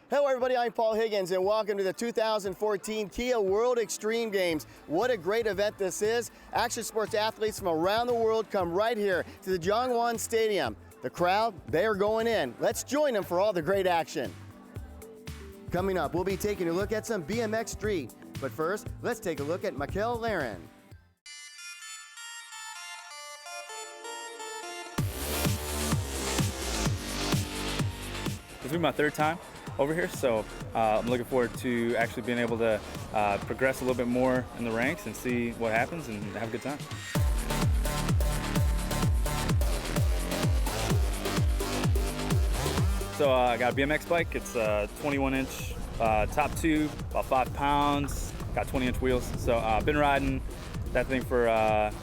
Hello everybody, I'm Paul Higgins and welcome to the 2014 Kia World Extreme Games. What a great event this is. Action sports athletes from around the world come right here to the Jongwon Stadium. The crowd, they are going in. Let's join them for all the great action. Coming up, we'll be taking a look at some BMX Street. But first, let's take a look at Mikel Laren. This will be my third time over here, so I'm looking forward to actually being able to progress a little bit more in the ranks and see what happens and have a good time. So I got a BMX bike. It's a 21-inch top tube, about 5 pounds, got 20-inch wheels. So I've been riding that thing for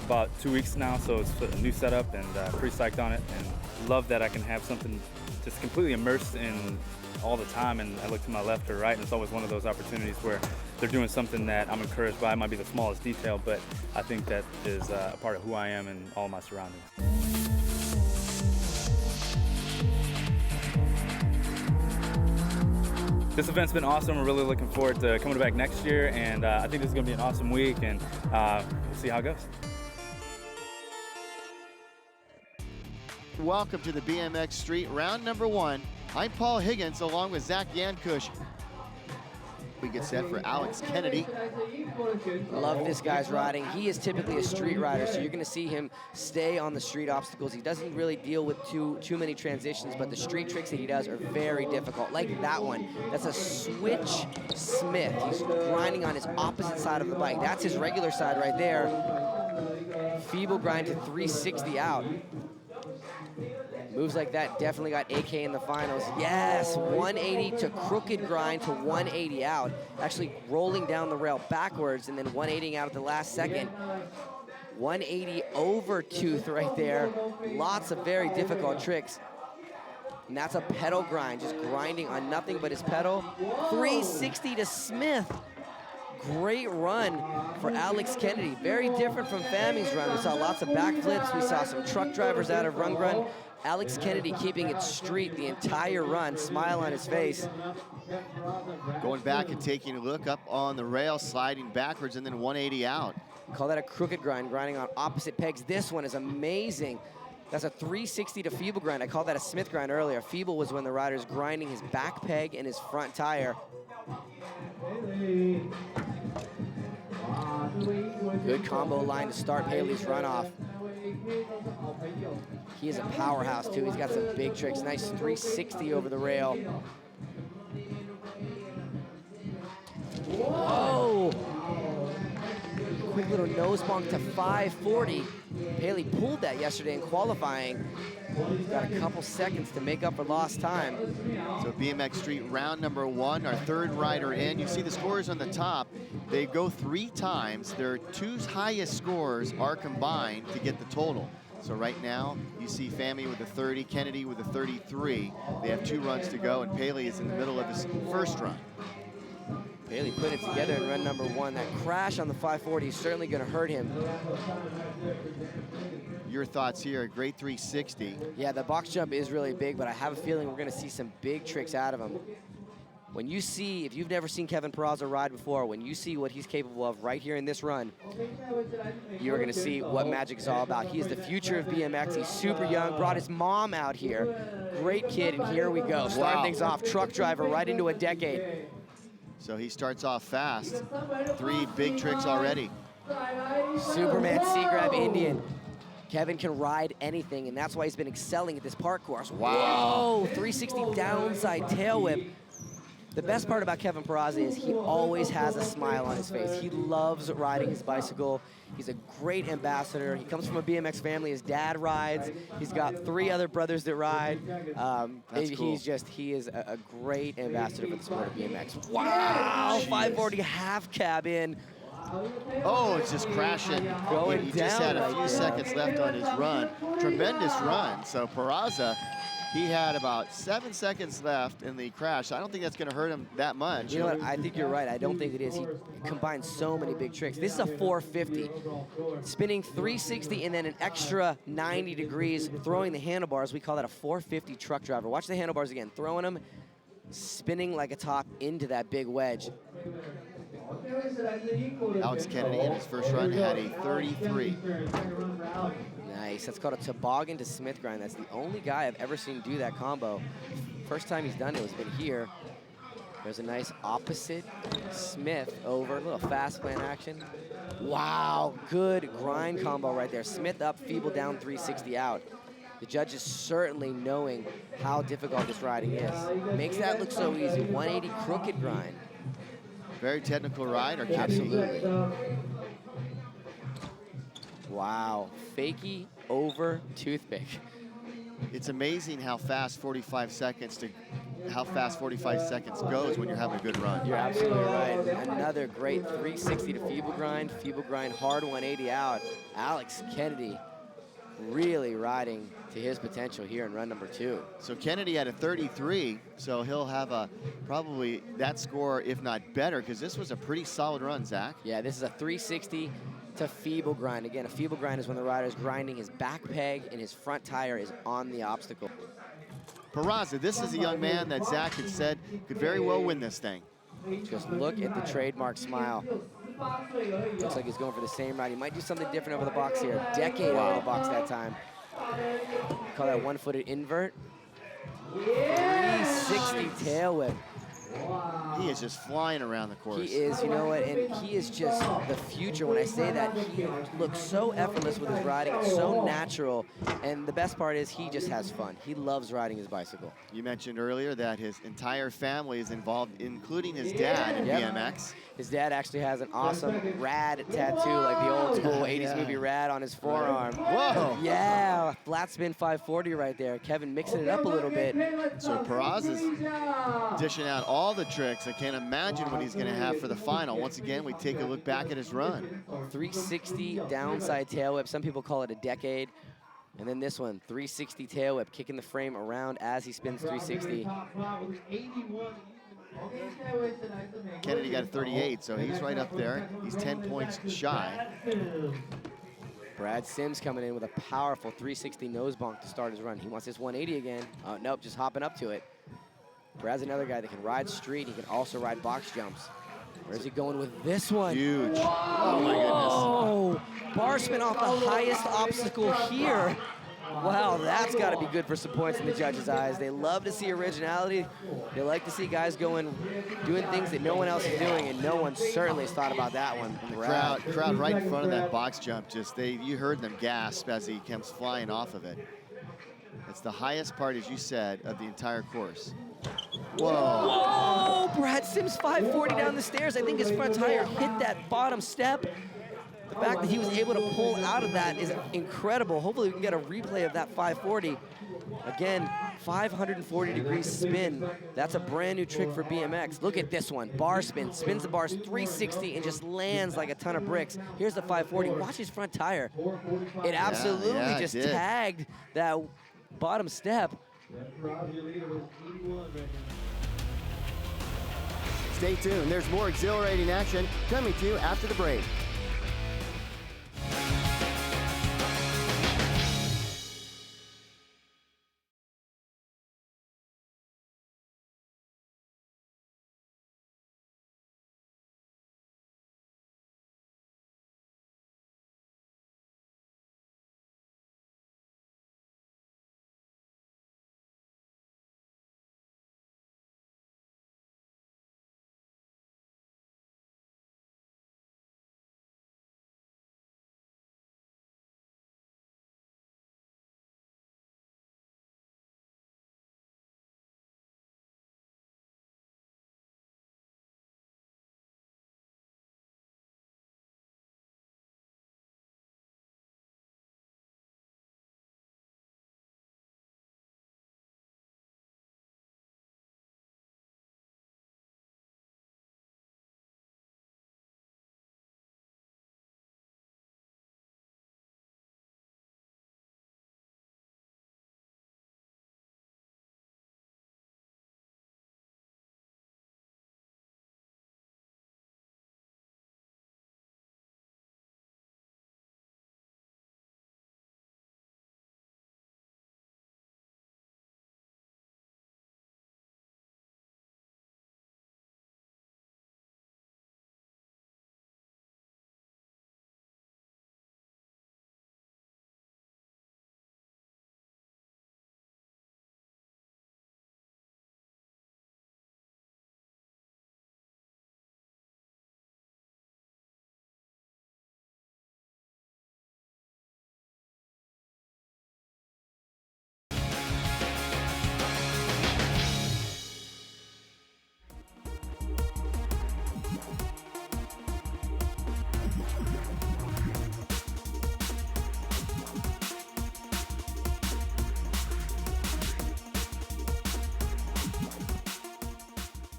about 2 weeks now, so it's a new setup and pretty psyched on it, and love that I can have something just completely immersed in all the time, and I look to my left or right, and it's always one of those opportunities where they're doing something that I'm encouraged by. It might be the smallest detail, but I think that is a part of who I am and all my surroundings. This event's been awesome. We're really looking forward to coming back next year, and I think this is going to be an awesome week, and we'll see how it goes. Welcome to the BMX Street round number 1. I'm Paul Higgins along with Zach Yankush. We get set for Alex Kennedy. Love this guy's riding. He is typically a street rider, so you're going to see him stay on the street obstacles. He doesn't really deal with too many transitions, but the street tricks that he does are very difficult. Like that one. That's a switch Smith. He's grinding on his opposite side of the bike. That's his regular side right there. Feeble grind to 360 out. Moves like that definitely got AK in the finals. Yes, 180 to crooked grind to 180 out. Actually rolling down the rail backwards and then 180 out at the last second. 180 over tooth right there. Lots of very difficult tricks. And that's a pedal grind, just grinding on nothing but his pedal. 360 to Smith. Great run for Alex Kennedy. Very different from Fami's run. We saw lots of backflips. We saw some truck drivers out of run. Alex Kennedy keeping it street the entire run, smile on his face. Going back and taking a look up on the rail, sliding backwards and then 180 out. Call that a crooked grind, grinding on opposite pegs. This one is amazing. That's a 360 to feeble grind. I called that a Smith grind earlier. Feeble was when the rider's grinding his back peg and his front tire. Good combo line to start Paley's runoff. He is a powerhouse too. He's got some big tricks. Nice 360 over the rail. Whoa! Quick little nose bonk to 540. Paley pulled that yesterday in qualifying. He's got a couple seconds to make up for lost time. So BMX Street round number 1, our third rider in. You see the scores on the top. They go 3 times. Their 2 highest scores are combined to get the total. So right now, you see Fami with a 30, Kennedy with a 33. They have 2 runs to go, and Paley is in the middle of his first run. Paley put it together in run number 1. That crash on the 540 is certainly going to hurt him. Your thoughts here, a great 360. Yeah, the box jump is really big, but I have a feeling we're going to see some big tricks out of him. When you see, if you've never seen Kevin Peraza ride before, when you see what he's capable of right here in this run, you're going to see what magic is all about. He is the future of BMX. He's super young, brought his mom out here. Great kid, and here we go. Starting things off, truck driver right into a decade. So he starts off fast. 3 big tricks already. Superman C-Grab Indian. Kevin can ride anything, and that's why he's been excelling at this park course. Wow. Whoa, 360 downside tail whip. The best part about Kevin Peraza is he always has a smile on his face. He loves riding his bicycle. He's a great ambassador. He comes from a BMX family. His dad rides. He's got 3 other brothers that ride. That's cool. He is a great ambassador for the sport of BMX. Wow, 540 half cab in. Oh, it's just crashing. Going he just had a few down. seconds left on his run. Tremendous run. So Peraza, he had about 7 seconds left in the crash. I don't think that's going to hurt him that much. You know what? I think you're right. I don't think it is. He combines so many big tricks. This is a 450. Spinning 360 and then an extra 90 degrees, throwing the handlebars. We call that a 450 truck driver. Watch the handlebars again. Throwing them, spinning like a top into that big wedge. Alex Kennedy in his first run had a 33. Nice. That's called a toboggan to Smith grind. That's the only guy I've ever seen do that combo. First time he's done it has been here. There's a nice opposite Smith over, a little fast plan action. Wow, good grind combo right there. Smith up, feeble down, 360 out. The judges certainly knowing how difficult this riding is. Makes that look so easy. 180 crooked grind. Very technical ride, or Absolutely. Wow, fakie over toothpick. It's amazing how fast 45 seconds goes when you're having a good run. You're absolutely right. Another great 360 to feeble grind hard 180 out. Alex Kennedy really riding to his potential here in run number 2. So Kennedy had a 33, so he'll have probably that score, if not better, because this was a pretty solid run, Zach. Yeah, this is a 360 to feeble grind. Again, a feeble grind is when the rider is grinding his back peg and his front tire is on the obstacle. Peraza, this is a young man that Zach had said could very well win this thing. Just look at the trademark smile. Looks like he's going for the same ride. He might do something different over the box here. Decade over the box that time. Call that one-footed invert. 360 tail whip. He is just flying around the course. He is, you know what, and he is just the future. When I say that, he looks so effortless with his riding. It's so natural, and the best part is he just has fun. He loves riding his bicycle. You mentioned earlier that his entire family is involved, including his dad in BMX. His dad actually has an awesome rad tattoo, like the old school 80s movie Rad on his forearm. Whoa! Yeah, flat spin 540 right there. Kevin mixing it up a little bit. So Peraza is dishing out all the tricks. I can't imagine what he's going to have for the final. Once again, we take a look back at his run. 360 downside tail whip. Some people call it a decade. And then this one, 360 tail whip, kicking the frame around as he spins 360. Kennedy got a 38, so he's right up there. He's 10 points shy. Brad Sims coming in with a powerful 360 nose bonk to start his run. He wants this 180 again. Oh, nope, just hopping up to it. Brad's another guy that can ride street. He can also ride box jumps. Where's he going with this one? Huge. Oh, my goodness. Oh, bar spin off the highest obstacle here. Wow, that's got to be good for some points in the judges' eyes. They love to see originality. They like to see guys doing things that no one else is doing, and no one certainly has thought about that one. The crowd right in front of that box jump, you heard them gasp as he comes flying off of it. It's the highest part, as you said, of the entire course. Whoa! Whoa! Brad Sims 540 down the stairs. I think his front tire hit that bottom step. The fact that he was able to pull out of that is incredible. Hopefully we can get a replay of that 540. Again, 540-degree spin. That's a brand new trick for BMX. Look at this one. Bar spin. Spins the bars 360 and just lands like a ton of bricks. Here's the 540. Watch his front tire. It absolutely just tagged that bottom step. Stay tuned. There's more exhilarating action coming to you after the break.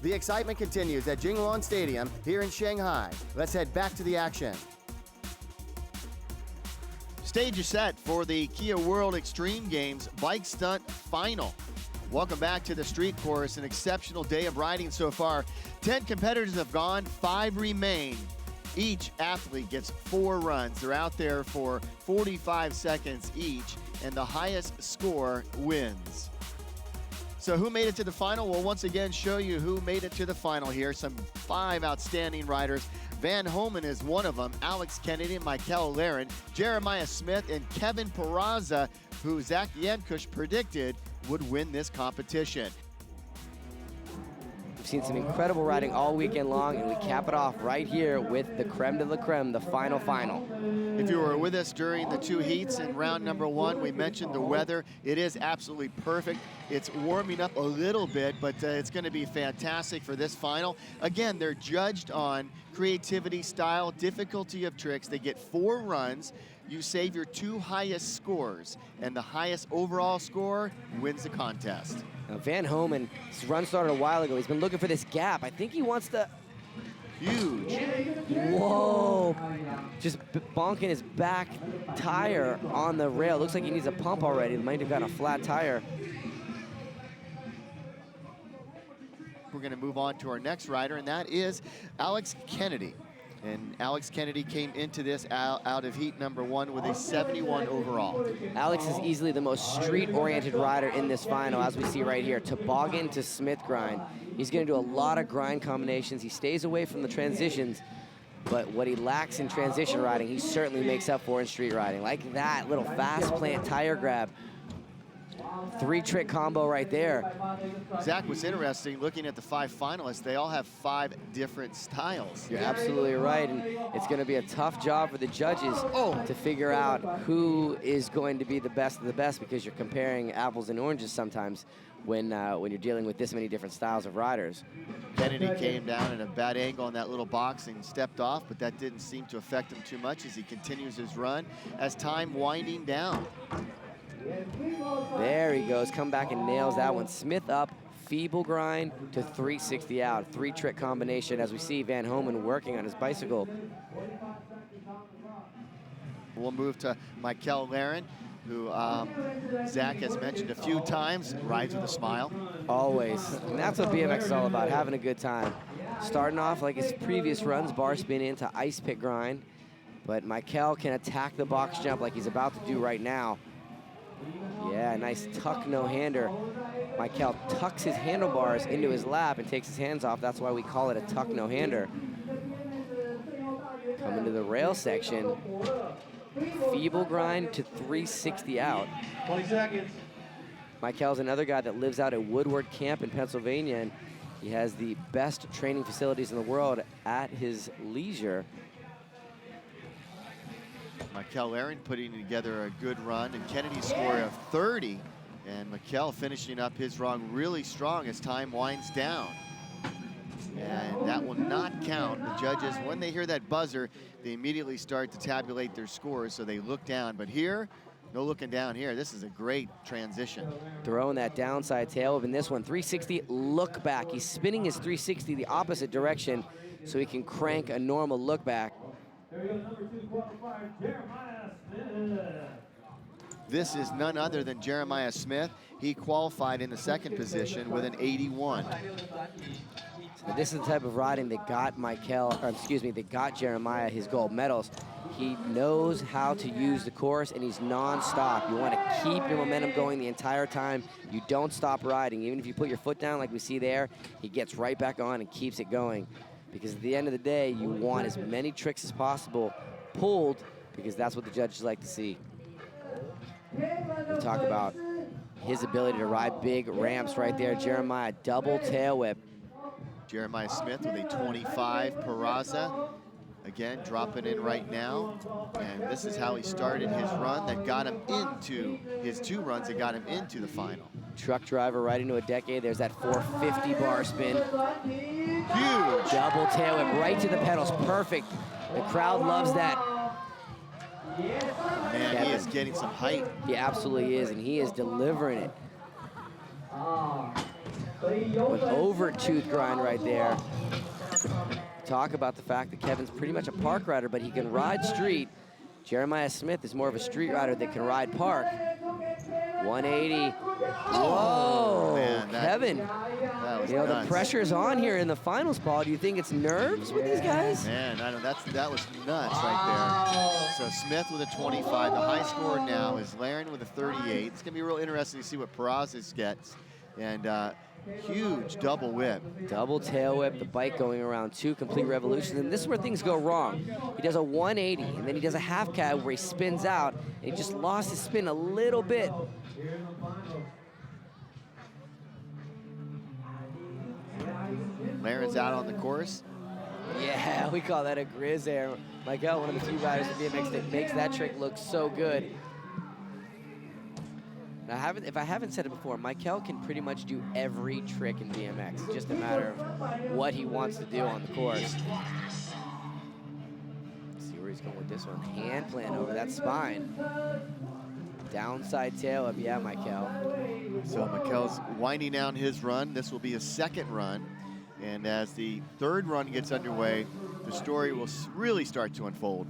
The excitement continues at Jingwon Stadium here in Shanghai. Let's head back to the action. Stage is set for the Kia World Extreme Games Bike Stunt Final. Welcome back to the street course. An exceptional day of riding so far. 10 competitors have gone, 5 remain. Each athlete gets 4 runs. They're out there for 45 seconds each, and the highest score wins. So who made it to the final? We'll once again show you who made it to the final here. Some 5 outstanding riders. Van Homan is one of them. Alex Kennedy, Michael Laren, Jeremiah Smith, and Kevin Peraza, who Zach Yankush predicted would win this competition. We've seen some incredible riding all weekend long, and we cap it off right here with the creme de la creme, the final. If you were with us during the 2 heats in round number 1, we mentioned the weather. It is absolutely perfect. It's warming up a little bit, but it's going to be fantastic for this final. Again, they're judged on creativity, style, difficulty of tricks. They get 4 runs. You save your 2 highest scores, and the highest overall score wins the contest. Now Van Homan, his run started a while ago. He's been looking for this gap. I think he wants to... Huge. Whoa. Just bonking his back tire on the rail. Looks like he needs a pump already. He might have got a flat tire. We're going to move on to our next rider, and that is Alex Kennedy. And Alex Kennedy came into this out of heat number 1 with a 71 overall. Alex is easily the most street-oriented rider in this final, as we see right here. Toboggan to Smith grind. He's going to do a lot of grind combinations. He stays away from the transitions, but what he lacks in transition riding, he certainly makes up for in street riding. Like that little fast plant tire grab. 3-trick combo right there. Zach, what's interesting, looking at the 5 finalists, they all have 5 different styles. You're absolutely right, and it's going to be a tough job for the judges to figure out who is going to be the best of the best, because you're comparing apples and oranges sometimes when you're dealing with this many different styles of riders. Kennedy came down at a bad angle on that little box and stepped off, but that didn't seem to affect him too much as he continues his run as time winding down. There he goes, come back and nails that one. Smith up, feeble grind to 360 out. 3-trick combination as we see Van Homan working on his bicycle. We'll move to Michael Laren, who Zach has mentioned a few times, rides with a smile. Always, and that's what BMX is all about, having a good time. Starting off like his previous runs, bar spin into ice pick grind, but Michael can attack the box jump like he's about to do right now. Yeah, nice tuck no-hander. Michael tucks his handlebars into his lap and takes his hands off. That's why we call it a tuck no-hander. Coming to the rail section. Feeble grind to 360 out. 20 seconds. Michael's another guy that lives out at Woodward Camp in Pennsylvania, and he has the best training facilities in the world at his leisure. Michael Laren putting together a good run, and Kennedy's score of 30, and Michael finishing up his run really strong as time winds down. And that will not count. The judges, when they hear that buzzer, they immediately start to tabulate their scores, so they look down. But here, no looking down here. This is a great transition. Throwing that downside tail in this one. 360 look back. He's spinning his 360 the opposite direction so he can crank a normal look back. This is none other than Jeremiah Smith. He qualified in the 2nd position with an 81. So this is the type of riding that got that got Jeremiah his gold medals. He knows how to use the course, and he's non-stop. You want to keep your momentum going the entire time. You don't stop riding. Even if you put your foot down like we see there, he gets right back on and keeps it going. Because at the end of the day, you want as many tricks as possible pulled, because that's what the judges like to see. We talk about his ability to ride big ramps right there. Jeremiah, double tail whip. Jeremiah Smith with a 25 Peraza. Again, dropping in right now. And this is how he started his run that got him into his 2 runs that got him into the final. Truck driver right into a decade. There's that 450 bar spin. Huge. Double tail whip right to the pedals. Perfect. The crowd loves that. Man, he is getting some height. He absolutely is, and he is delivering it. An over-tooth grind right there. Talk about the fact that Kevin's pretty much a park rider, but he can ride street. Jeremiah Smith is more of a street rider that can ride park. 180. Whoa, man, Kevin. That was You know, nuts. the pressure's on here in the finals, Paul. Do you think it's nerves with these guys? Man, I know that was nuts right there. So Smith with a 25. The high score now is Laren with a 38. It's gonna be real interesting to see what Peraza gets. And huge double whip. Double tail whip, the bike going around 2 complete revolutions. And this is where things go wrong. He does a 180, and then he does a half cab where he spins out, and he just lost his spin a little bit. Laren's out on the course. Yeah, we call that a grizz air. Michael, one of the few riders in BMX that makes that trick look so good. Now, if I haven't said it before, Michael can pretty much do every trick in BMX. It's just a matter of what he wants to do on the course. Let's see where he's going with this one. Hand plant over that spine. Downside tail up, yeah, Michael. So Mikel's winding down his run. This will be his second run. And as the third run gets underway, the story will really start to unfold.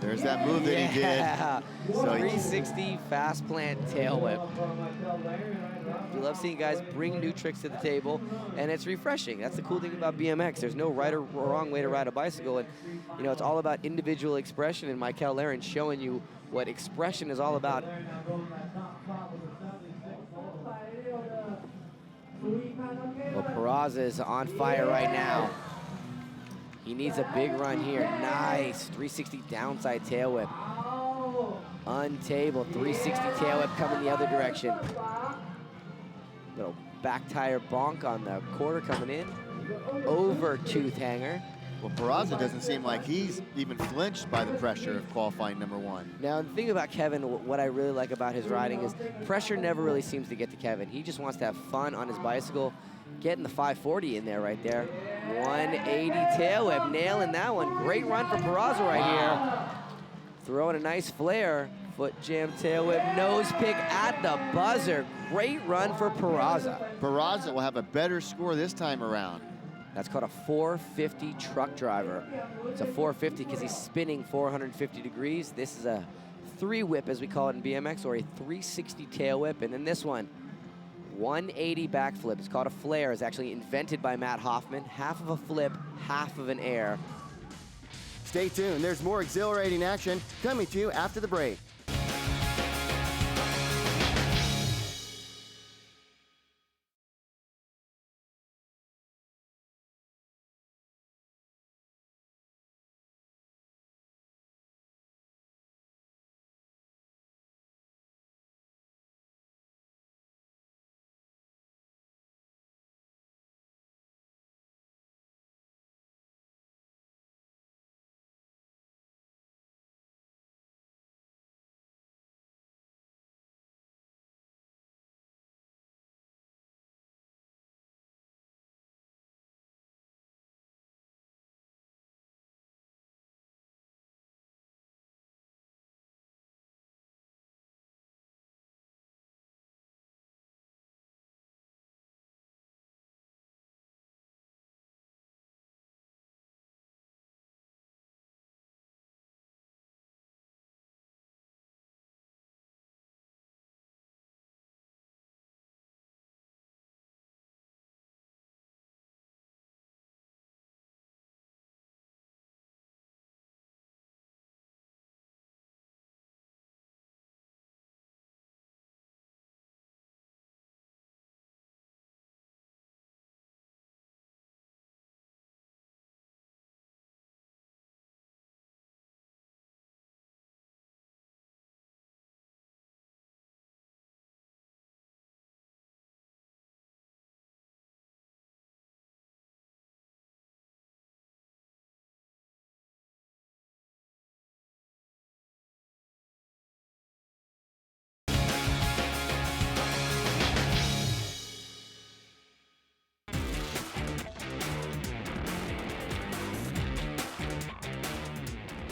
There's that move that he did. So 360 fast plant tail whip. We love seeing guys bring new tricks to the table, and it's refreshing. That's the cool thing about BMX. There's no right or wrong way to ride a bicycle, and you know, it's all about individual expression, and Michael Laren showing you what expression is all about. Well, Peraza is on fire right now. He needs a big run here. Nice, 360 downside tail whip. Untable, 360 tail whip coming the other direction. Little back tire bonk on the quarter coming in. Over tooth hanger. Well, Peraza doesn't seem like he's even flinched by the pressure of qualifying #1. Now, the thing about Kevin, what I really like about his riding is pressure never really seems to get to Kevin. He just wants to have fun on his bicycle, getting the 540 in there right there. 180 tail whip, nailing that one. Great run for Peraza right here. Throwing a nice flare. Foot jam tail whip, nose pick at the buzzer. Great run for Peraza. Peraza will have a better score this time around. That's called a 450 truck driver. It's a 450 because he's spinning 450 degrees. This is a 3-whip, as we call it in BMX, or a 360 tail whip. And then this one, 180 backflip. It's called a flare. It's actually invented by Matt Hoffman. Half of a flip, half of an air. Stay tuned. There's more exhilarating action coming to you after the break.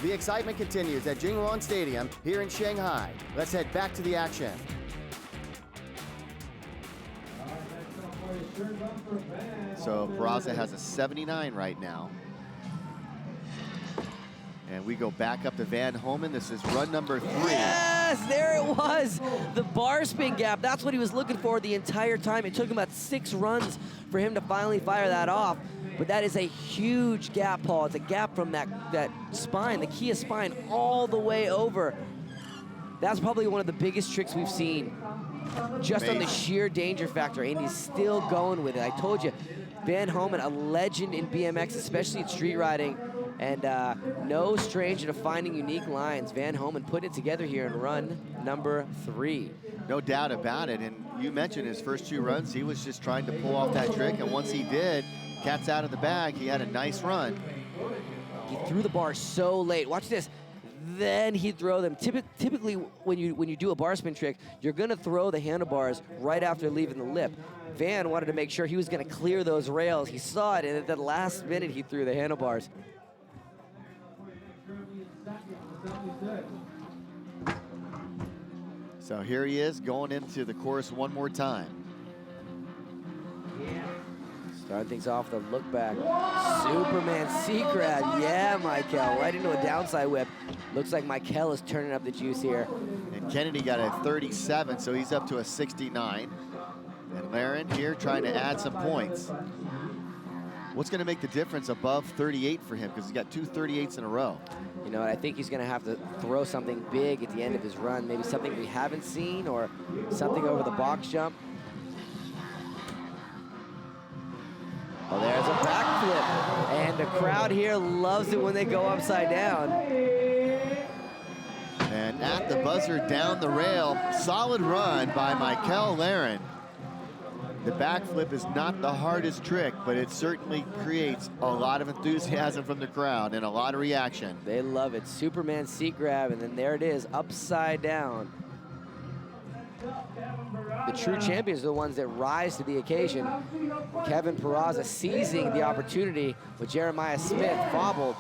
The excitement continues at Jingwon Stadium here in Shanghai. Let's head back to the action. So Peraza has a 79 right now. And we go back up to Van Homan. This is run number 3. Yes, there it was. The bar spin gap. That's what he was looking for the entire time. It took him about 6 runs for him to finally fire that off. But that is a huge gap, Paul. It's a gap from that spine, the Kia spine, all the way over. That's probably one of the biggest tricks we've seen, just on the sheer danger factor, and he's still going with it. I told you, Van Homan, a legend in BMX, especially in street riding, and no stranger to finding unique lines. Van Homan put it together here in run number 3. No doubt about it, and you mentioned his first 2 runs, he was just trying to pull off that trick, and once he did, cat's out of the bag, he had a nice run. He threw the bar so late. Watch this. Then he'd throw them. Typically, when you do a bar spin trick, you're going to throw the handlebars right after leaving the lip. Van wanted to make sure he was going to clear those rails. He saw it, and at the last minute, he threw the handlebars. So here he is going into the course one more time. Starting things off with a look back. Superman C-grab. Yeah, Michael, right into a downside whip. Looks like Michael is turning up the juice here. And Kennedy got a 37, so he's up to a 69. And Laren here trying to add some points. What's going to make the difference above 38 for him? Because he's got 2 38s in a row. You know what, I think he's going to have to throw something big at the end of his run. Maybe something we haven't seen, or something over the box jump. Well, there's a backflip, and the crowd here loves it when they go upside down. And at the buzzer down the rail, solid run by Michael Laren. The backflip is not the hardest trick, but it certainly creates a lot of enthusiasm from the crowd and a lot of reaction. They love it. Superman seat grab, and then there it is, upside down. The true champions are the ones that rise to the occasion. Kevin Peraza seizing the opportunity with Jeremiah Smith fobbled.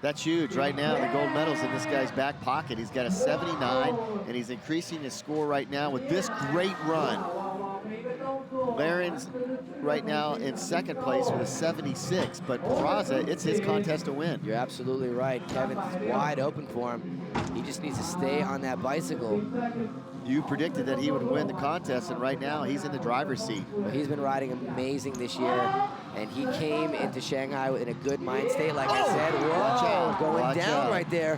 That's huge. Right now, the gold medal's in this guy's back pocket. He's got a 79, and he's increasing his score right now with this great run. Laren's right now in second place with a 76, but Peraza, it's his contest to win. You're absolutely right. Kevin's wide open for him. He just needs to stay on that bicycle. You predicted that he would win the contest, and right now he's in the driver's seat. Well, he's been riding amazing this year, and he came into Shanghai in a good mind state, like I said. Whoa, going down right there.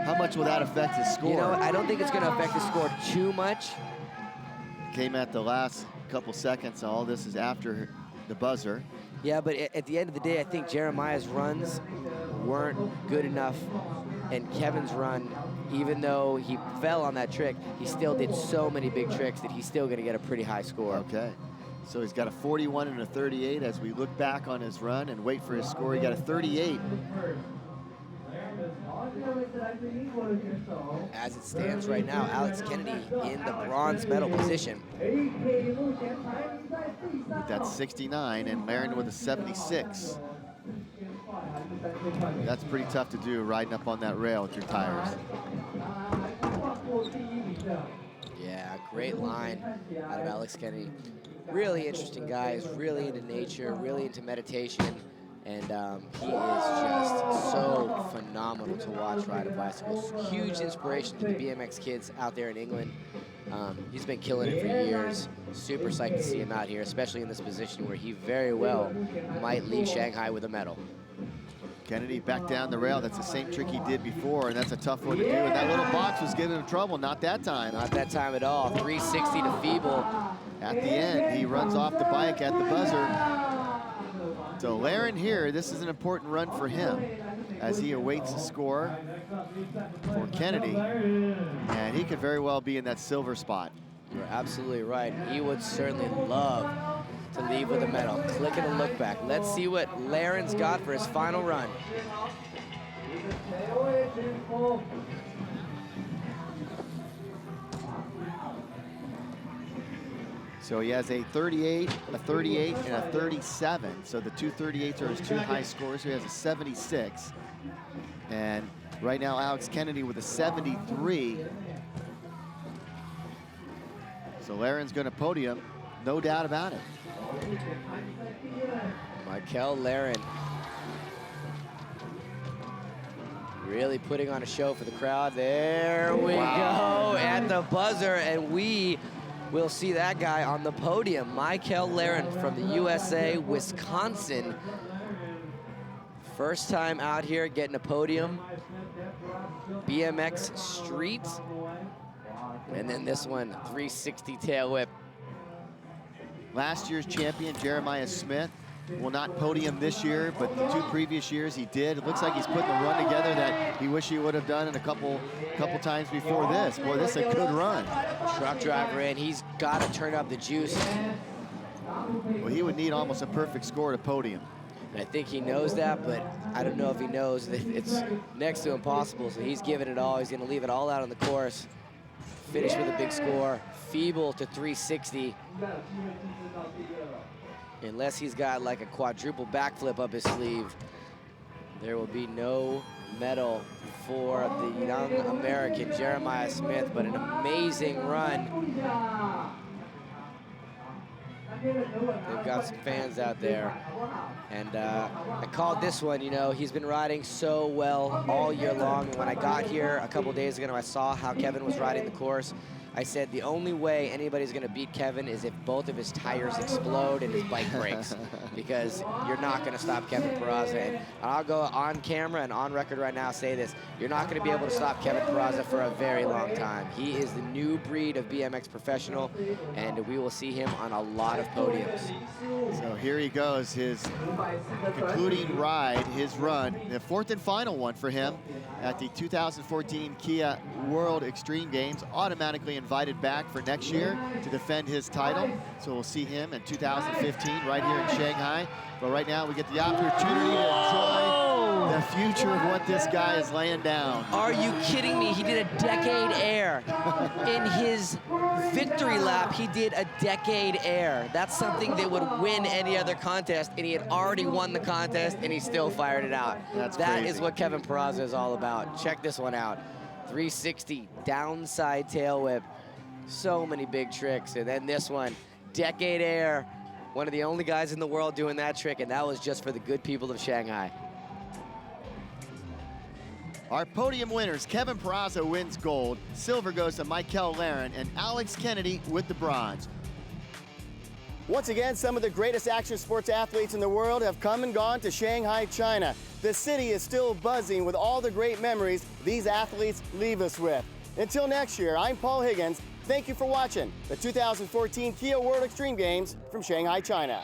How much will that affect his score? You know, I don't think it's going to affect his score too much. Came at the last couple seconds. All this is after the buzzer. Yeah, but at the end of the day, I think Jeremiah's runs weren't good enough, and Kevin's run, even though he fell on that trick, he still did so many big tricks that he's still going to get a pretty high score. Okay. So he's got a 41 and a 38 as we look back on his run and wait for his score. He got a 38. As it stands right now, Alex Kennedy in the bronze medal position. With that 69 and Laren with a 76. That's pretty tough to do, riding up on that rail with your tires. Yeah, great line out of Alex Kennedy. Really interesting guy. He's really into nature, really into meditation. And he is just so phenomenal to watch ride a bicycle. Huge inspiration to the BMX kids out there in England. He's been killing it for years. Super psyched to see him out here, especially in this position where he very well might leave Shanghai with a medal. Kennedy back down the rail. That's the same trick he did before, and that's a tough one to do. And that little box was giving him trouble. Not that time. Not that time at all. 360 to feeble. At the end, he runs off the bike at the buzzer. So Laren here, this is an important run for him as he awaits a score for Kennedy. And he could very well be in that silver spot. You're absolutely right. He would certainly love to leave with a medal. Click and a look back. Let's see what Laren's got for his final run. So he has a 38, a 38, and a 37. So the two 38s are his 2 high scores. So he has a 76. And right now, Alex Kennedy with a 73. So Laren's going to podium. No doubt about it. Michael Laren really putting on a show for the crowd. There we go at the buzzer, and we will see that guy on the podium. Michael Laren from the USA, Wisconsin. First time out here getting a podium. BMX Street. And then this one, 360 tail whip. Last year's champion, Jeremiah Smith, will not podium this year, but the 2 previous years he did. It looks like he's putting a run together that he wish he would have done in a couple times before this. Boy, this is a good run. Truck driver in, he's got to turn up the juice. Well, he would need almost a perfect score to podium. And I think he knows that, but I don't know if he knows that it's next to impossible, so he's giving it all. He's going to leave it all out on the course. Finish with a big score. Feeble to 360. Unless he's got like a quadruple backflip up his sleeve, there will be no medal for the young American Jeremiah Smith, but an amazing run. They've got some fans out there. And I called this one, you know, he's been riding so well all year long. And when I got here a couple days ago, I saw how Kevin was riding the course. I said the only way anybody's going to beat Kevin is if both of his tires explode and his bike breaks, because you're not going to stop Kevin Peraza. And I'll go on camera and on record right now say this: you're not going to be able to stop Kevin Peraza for a very long time. He is the new breed of BMX professional, and we will see him on a lot of podiums. So here he goes, his concluding ride, his run, the 4th and final one for him at the 2014 Kia World Extreme Games, automatically invited back for next year to defend his title. So we'll see him in 2015 right here in Shanghai. But right now we get the opportunity to enjoy the future of what this guy is laying down. Are you kidding me? He did a decade air. In his victory lap, he did a decade air. That's something that would win any other contest, and he had already won the contest, and he still fired it out. That crazy. Is what Kevin Peraza is all about. Check this one out. 360 downside tail whip. So many big tricks. And then this one, decade air. One of the only guys in the world doing that trick, and that was just for the good people of Shanghai. Our podium winners: Kevin Peraza wins gold, silver goes to Michael Laren, and Alex Kennedy with the bronze. Once again, some of the greatest action sports athletes in the world have come and gone to Shanghai, China. The city is still buzzing with all the great memories these athletes leave us with. Until next year, I'm Paul Higgins. Thank you for watching the 2014 Kia World Extreme Games from Shanghai, China.